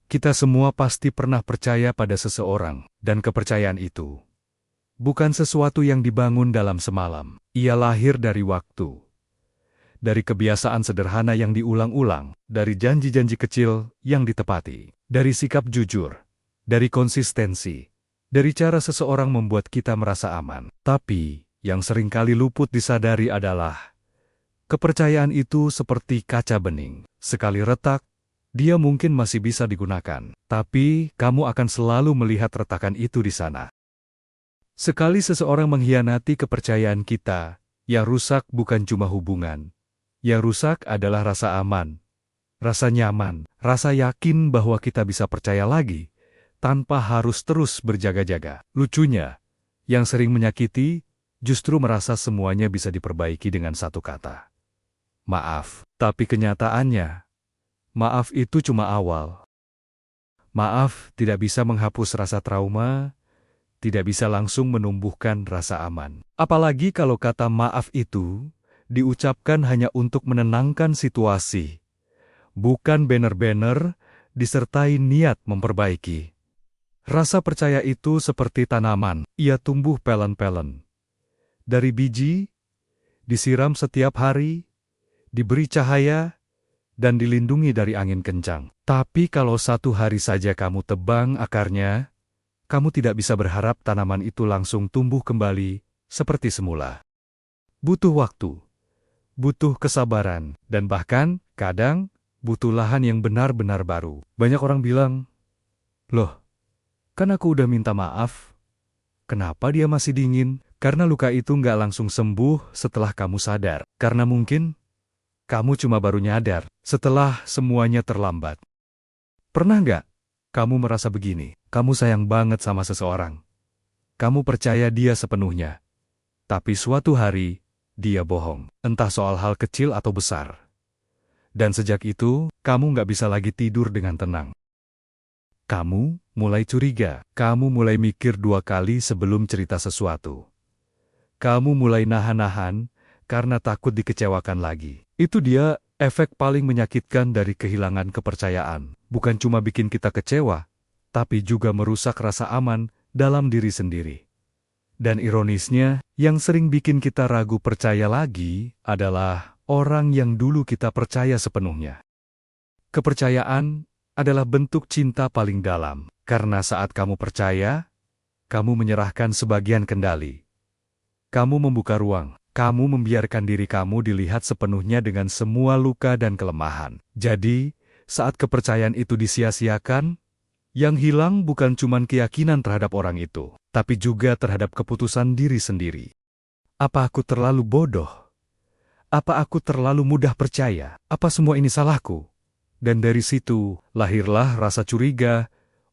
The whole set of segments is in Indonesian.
Kita semua pasti pernah percaya pada seseorang, dan kepercayaan itu bukan sesuatu yang dibangun dalam semalam. Ia lahir dari waktu, dari kebiasaan sederhana yang diulang-ulang, dari janji-janji kecil yang ditepati, dari sikap jujur, dari konsistensi, dari cara seseorang membuat kita merasa aman. Tapi, yang seringkali luput disadari adalah kepercayaan itu seperti kaca bening. Sekali retak, dia mungkin masih bisa digunakan, tapi kamu akan selalu melihat retakan itu di sana. Sekali seseorang mengkhianati kepercayaan kita, yang rusak bukan cuma hubungan. Yang rusak adalah rasa aman, rasa nyaman, rasa yakin bahwa kita bisa percaya lagi, tanpa harus terus berjaga-jaga. Lucunya, yang sering menyakiti, justru merasa semuanya bisa diperbaiki dengan satu kata. Maaf. Tapi kenyataannya, maaf itu cuma awal. Maaf tidak bisa menghapus rasa trauma, tidak bisa langsung menumbuhkan rasa aman. Apalagi kalau kata maaf itu diucapkan hanya untuk menenangkan situasi, bukan benar-benar disertai niat memperbaiki. Rasa percaya itu seperti tanaman, ia tumbuh pelan-pelan. Dari biji, disiram setiap hari, diberi cahaya, dan dilindungi dari angin kencang. Tapi kalau satu hari saja kamu tebang akarnya, kamu tidak bisa berharap tanaman itu langsung tumbuh kembali seperti semula. Butuh waktu, butuh kesabaran, dan bahkan, kadang, butuh lahan yang benar-benar baru. Banyak orang bilang, "Loh, kan aku udah minta maaf. Kenapa dia masih dingin?" Karena luka itu nggak langsung sembuh setelah kamu sadar. Karena mungkin kamu cuma baru nyadar setelah semuanya terlambat. Pernah nggak kamu merasa begini? Kamu sayang banget sama seseorang. Kamu percaya dia sepenuhnya. Tapi suatu hari, dia bohong. Entah soal hal kecil atau besar. Dan sejak itu, kamu nggak bisa lagi tidur dengan tenang. Kamu mulai curiga. Kamu mulai mikir 2 kali sebelum cerita sesuatu. Kamu mulai nahan-nahan karena takut dikecewakan lagi. Itu dia efek paling menyakitkan dari kehilangan kepercayaan. Bukan cuma bikin kita kecewa, tapi juga merusak rasa aman dalam diri sendiri. Dan ironisnya, yang sering bikin kita ragu percaya lagi adalah orang yang dulu kita percaya sepenuhnya. Kepercayaan adalah bentuk cinta paling dalam, karena saat kamu percaya, kamu menyerahkan sebagian kendali. Kamu membuka ruang. Kamu membiarkan diri kamu dilihat sepenuhnya dengan semua luka dan kelemahan. Jadi, saat kepercayaan itu disia-siakan, yang hilang bukan cuma keyakinan terhadap orang itu, tapi juga terhadap keputusan diri sendiri. Apa aku terlalu bodoh? Apa aku terlalu mudah percaya? Apa semua ini salahku? Dan dari situ, lahirlah rasa curiga,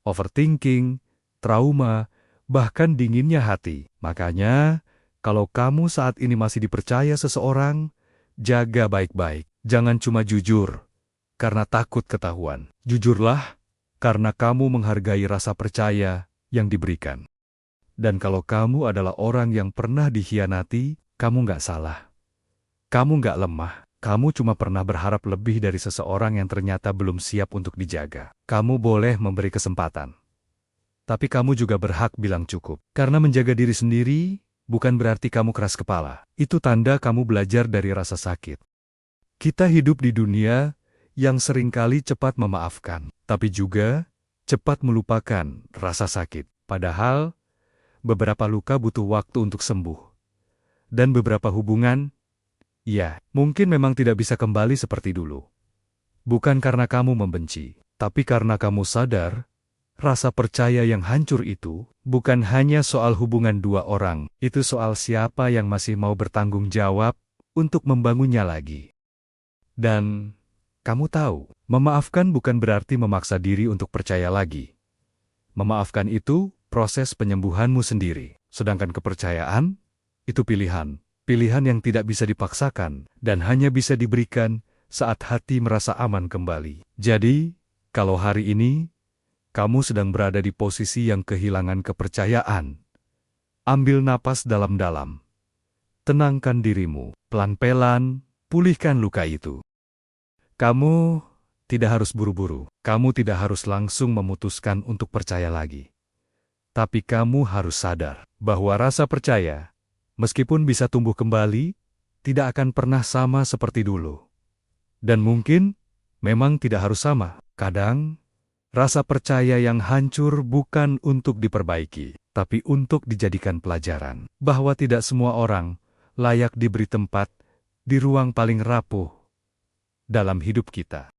overthinking, trauma, bahkan dinginnya hati. Makanya, kalau kamu saat ini masih dipercaya seseorang, jaga baik-baik. Jangan cuma jujur, karena takut ketahuan. Jujurlah, karena kamu menghargai rasa percaya yang diberikan. Dan kalau kamu adalah orang yang pernah dikhianati, kamu nggak salah. Kamu nggak lemah. Kamu cuma pernah berharap lebih dari seseorang yang ternyata belum siap untuk dijaga. Kamu boleh memberi kesempatan. Tapi kamu juga berhak bilang cukup. Karena menjaga diri sendiri bukan berarti kamu keras kepala. Itu tanda kamu belajar dari rasa sakit. Kita hidup di dunia yang seringkali cepat memaafkan, tapi juga cepat melupakan rasa sakit. Padahal, beberapa luka butuh waktu untuk sembuh. Dan beberapa hubungan, ya, mungkin memang tidak bisa kembali seperti dulu. Bukan karena kamu membenci, tapi karena kamu sadar, rasa percaya yang hancur itu bukan hanya soal hubungan 2 orang, itu soal siapa yang masih mau bertanggung jawab untuk membangunnya lagi. Dan kamu tahu, memaafkan bukan berarti memaksa diri untuk percaya lagi. Memaafkan itu proses penyembuhanmu sendiri, sedangkan kepercayaan itu pilihan. Pilihan yang tidak bisa dipaksakan dan hanya bisa diberikan saat hati merasa aman kembali. Jadi, kalau hari ini kamu sedang berada di posisi yang kehilangan kepercayaan, ambil napas dalam-dalam. Tenangkan dirimu, pelan-pelan, pulihkan luka itu. Kamu Tidak harus buru-buru. Kamu tidak harus langsung memutuskan untuk percaya lagi. Tapi kamu harus sadar bahwa rasa percaya, meskipun bisa tumbuh kembali, tidak akan pernah sama seperti dulu. Dan mungkin, memang tidak harus sama. Kadang, rasa percaya yang hancur bukan untuk diperbaiki, tapi untuk dijadikan pelajaran. Bahwa tidak semua orang layak diberi tempat di ruang paling rapuh dalam hidup kita.